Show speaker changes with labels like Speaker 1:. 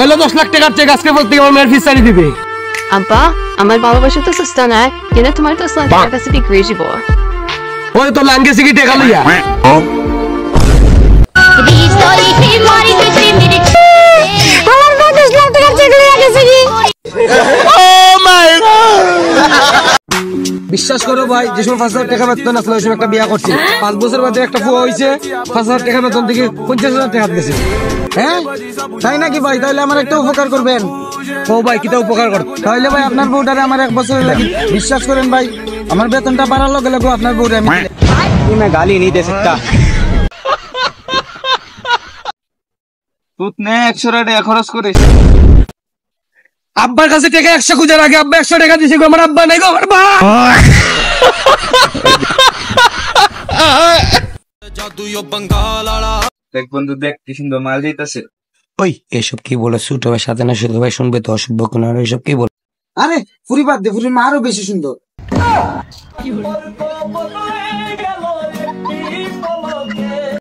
Speaker 1: হলো 10 লাখ টাকার চেক আজকে বলতে আমার মেয়ের ফিস চালিয়ে দিবে।
Speaker 2: আব্বা আমার ভালোবাসা তো সস্তা না, কিন্তু তোমার তো টাকা কাছে বিক্রি যাব।
Speaker 1: ওই তো লাঙ্গে সিকি টাকা লইয়া
Speaker 3: আমার 10 লাখ টাকার চেক লইয়া গেছে কি?
Speaker 1: বিশ্বাস করো ভাই, যে সময় 5,000 টাকা বেতন আসলে ওই সময় একটা বিয়া করছি, 5 বছর বাদে একটা ফুয়া হয়েছে, 5,000 টাকা বেতন থেকে 50,000 টাকা দিয়েছে।
Speaker 4: হ্যাঁ তাই নাকি ভাই? তাহলে আমার একটা উপকার করবেন।
Speaker 1: ও ভাই কিটা উপকার কর।
Speaker 4: তাহলে ভাই আপনার বউটারে আমার 1 বছরের লাগি বিশ্বাস করেন ভাই, আমার বেতনটা বাড়ার লগে লগে আপনার বউরে আমি
Speaker 5: गाली नहीं दे सकता। তুতনে 100 টাকা খরচ করিস।
Speaker 1: আব্বার কাছে টাকা 100 খুঁজার আগে আব্বা 100 টাকা দিয়েছে, আমার আব্বা নাই গো, আমার ভাই।
Speaker 5: দেখ বন্ধু দেখ কি সুন্দর মাল যাইতাছে।
Speaker 1: ওই এসব কি বলে? ছোট ভাই সাথে না ছোট ভাই শুনবে তো অসভ্য কোন, আর এসব কি বলে?
Speaker 4: আরে ফুরি বাদ দে, ফুরির মা আরো বেশি সুন্দর।